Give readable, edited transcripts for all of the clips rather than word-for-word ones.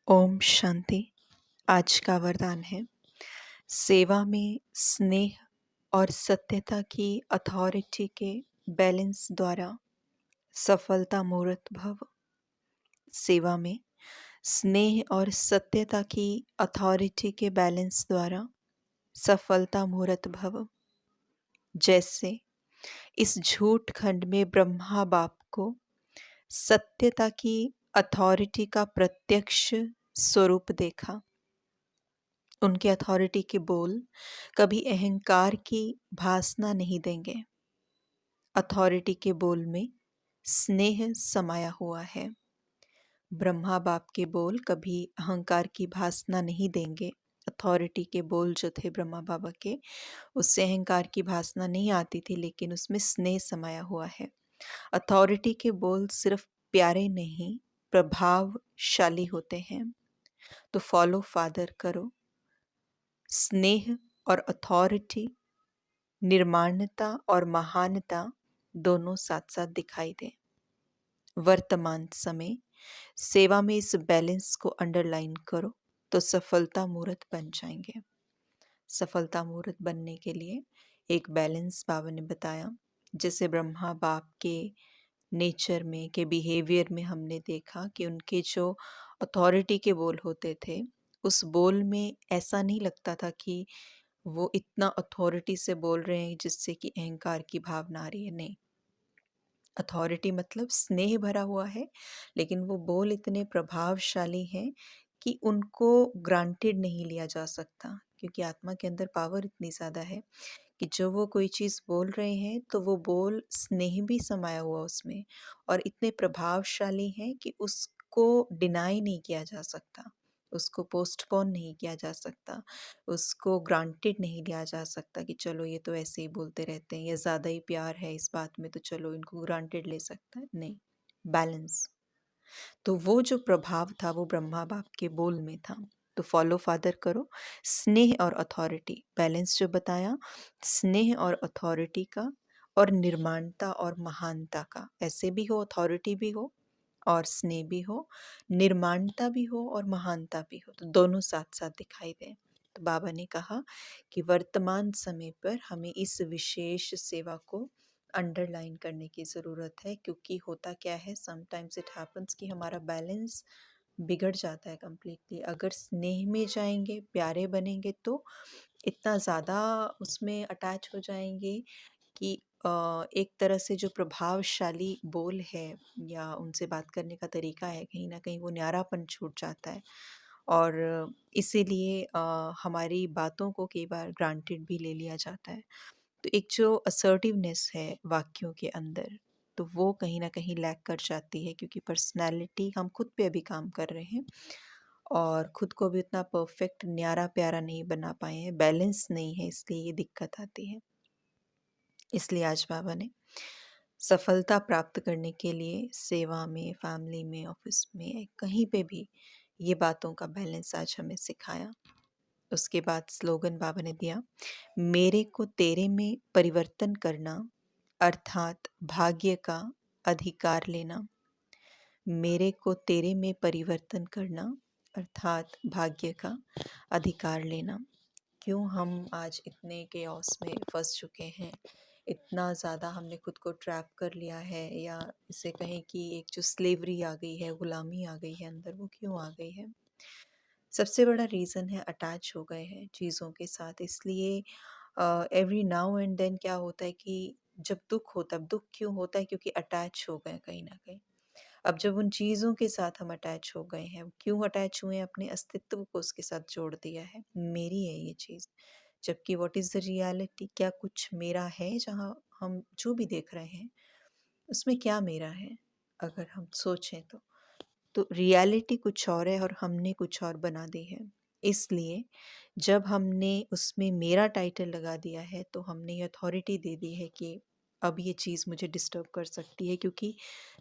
ओम शांति। आज का वरदान है सेवा में स्नेह और सत्यता की अथॉरिटी के बैलेंस द्वारा सफलता मूर्त भव। सेवा में स्नेह और सत्यता की अथॉरिटी के बैलेंस द्वारा सफलता मूर्त भव। जैसे इस झूठ खंड में ब्रह्मा बाप को सत्यता की अथॉरिटी का प्रत्यक्ष स्वरूप देखा। उनके अथॉरिटी के बोल कभी अहंकार की भासना नहीं देंगे। अथॉरिटी के बोल में स्नेह समाया हुआ है। ब्रह्मा बाप के बोल कभी अहंकार की भासना नहीं देंगे। अथॉरिटी के बोल जो थे ब्रह्मा बाबा के, उससे अहंकार की भासना नहीं आती थी, लेकिन उसमें स्नेह समाया हुआ है। अथॉरिटी के बोल सिर्फ प्यारे नहीं, प्रभावशाली होते हैं। तो फॉलो फादर करो। स्नेह और अथॉरिटी, निर्माणता और महानता दोनों साथ साथ दिखाई दे। वर्तमान समय सेवा में इस बैलेंस को अंडरलाइन करो तो सफलता मूर्त बन जाएंगे। सफलता मूर्त बनने के लिए एक बैलेंस बाबा ने बताया। जैसे ब्रह्मा बाप के नेचर में, के बिहेवियर में हमने देखा कि उनके जो अथॉरिटी के बोल होते थे, उस बोल में ऐसा नहीं लगता था कि वो इतना अथॉरिटी से बोल रहे हैं जिससे कि अहंकार की भावना आ रही है। नहीं, अथॉरिटी मतलब स्नेह भरा हुआ है, लेकिन वो बोल इतने प्रभावशाली हैं कि उनको ग्रांटेड नहीं लिया जा सकता, क्योंकि आत्मा के अंदर पावर इतनी ज़्यादा है कि जो वो कोई चीज़ बोल रहे हैं तो वो बोल स्नेह भी समाया हुआ उसमें, और इतने प्रभावशाली हैं कि उसको डिनाई नहीं किया जा सकता, उसको पोस्टपोन नहीं किया जा सकता, उसको ग्रांटेड नहीं लिया जा सकता कि चलो ये तो ऐसे ही बोलते रहते हैं या ज़्यादा ही प्यार है इस बात में तो चलो इनको ग्रांटेड ले सकता है। नहीं, बैलेंस। तो वो जो प्रभाव था वो ब्रह्मा बाप के बोल में था। तो फॉलो फादर करो, स्नेह और अथॉरिटी बैलेंस जो बताया, स्नेह और अथॉरिटी का, और निर्माणता और महानता का। ऐसे भी हो, अथॉरिटी भी हो और स्नेह भी हो, निर्माणता भी हो और महानता भी हो, तो दोनों साथ साथ दिखाई दे। तो बाबा ने कहा कि वर्तमान समय पर हमें इस विशेष सेवा को अंडरलाइन करने की ज़रूरत है, क्योंकि होता क्या है, समटाइम्स इट हैपन्स कि हमारा बैलेंस बिगड़ जाता है कम्प्लीटली। अगर स्नेह में जाएंगे, प्यारे बनेंगे, तो इतना ज़्यादा उसमें अटैच हो जाएंगे कि एक तरह से जो प्रभावशाली बोल है या उनसे बात करने का तरीका है, कहीं ना कहीं वो न्यारापन छूट जाता है, और इसीलिए हमारी बातों को कई बार ग्रांटेड भी ले लिया जाता है। तो एक जो असर्टिवनेस है वाक्यों के अंदर, तो वो कहीं ना कहीं लैक कर जाती है, क्योंकि पर्सनैलिटी हम खुद पे अभी काम कर रहे हैं और खुद को भी उतना परफेक्ट न्यारा प्यारा नहीं बना पाए हैं, बैलेंस नहीं है, इसलिए ये दिक्कत आती है। इसलिए आज बाबा ने सफलता प्राप्त करने के लिए सेवा में, फैमिली में, ऑफिस में, कहीं पे भी ये बातों का बैलेंस आज हमें सिखाया। उसके बाद स्लोगन बाबा ने दिया, मेरे को तेरे में परिवर्तन करना अर्थात भाग्य का अधिकार लेना। मेरे को तेरे में परिवर्तन करना अर्थात भाग्य का अधिकार लेना। क्यों हम आज इतने केओस में फंस चुके हैं, इतना ज़्यादा हमने खुद को ट्रैप कर लिया है, या इसे कहें कि एक जो स्लेवरी आ गई है, गुलामी आ गई है अंदर, वो क्यों आ गई है? सबसे बड़ा रीज़न है अटैच हो गए हैं चीज़ों के साथ। इसलिए एवरी नाउ एंड देन क्या होता है कि जब दुख होता है, दुख क्यों होता है? क्योंकि अटैच हो गए कहीं ना कहीं। अब जब उन चीज़ों के साथ हम अटैच हो गए हैं, क्यों अटैच हुए हैं? अपने अस्तित्व को उसके साथ जोड़ दिया है, मेरी है ये चीज़। जबकि व्हाट इज़ द रियलिटी? क्या कुछ मेरा है? जहाँ हम जो भी देख रहे हैं उसमें क्या मेरा है? अगर हम सोचें तो रियलिटी कुछ और है और हमने कुछ और बना दी है। इसलिए जब हमने उसमें मेरा टाइटल लगा दिया है, तो हमने ये अथॉरिटी दे दी है कि अब ये चीज़ मुझे डिस्टर्ब कर सकती है, क्योंकि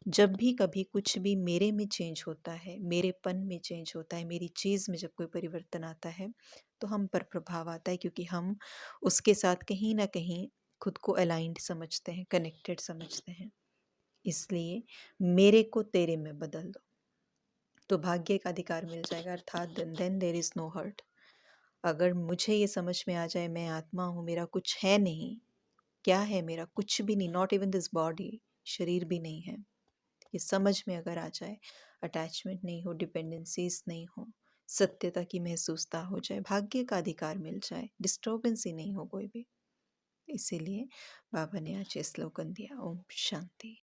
जब भी कभी कुछ भी मेरे में चेंज होता है, मेरेपन में चेंज होता है, मेरी चीज़ में जब कोई परिवर्तन आता है, तो हम पर प्रभाव आता है, क्योंकि हम उसके साथ कहीं न कहीं खुद को अलाइन्ड समझते हैं, कनेक्टेड समझते हैं। इसलिए मेरे को तेरे में बदल दो। तो भाग्य का अधिकार मिल जाएगा, अर्थात then there is no hurt. अगर मुझे ये समझ में आ जाए मैं आत्मा हूँ, मेरा कुछ है नहीं, क्या है मेरा? कुछ भी नहीं, नॉट इवन दिस बॉडी, शरीर भी नहीं है। ये समझ में अगर आ जाए, अटैचमेंट नहीं हो, डिपेंडेंसीज नहीं हो, सत्यता की महसूसता हो जाए, भाग्य का अधिकार मिल जाए, डिस्टर्बेंस ही नहीं हो कोई भी। इसीलिए बाबा ने आज ये स्लोगन दिया, ओम शांति।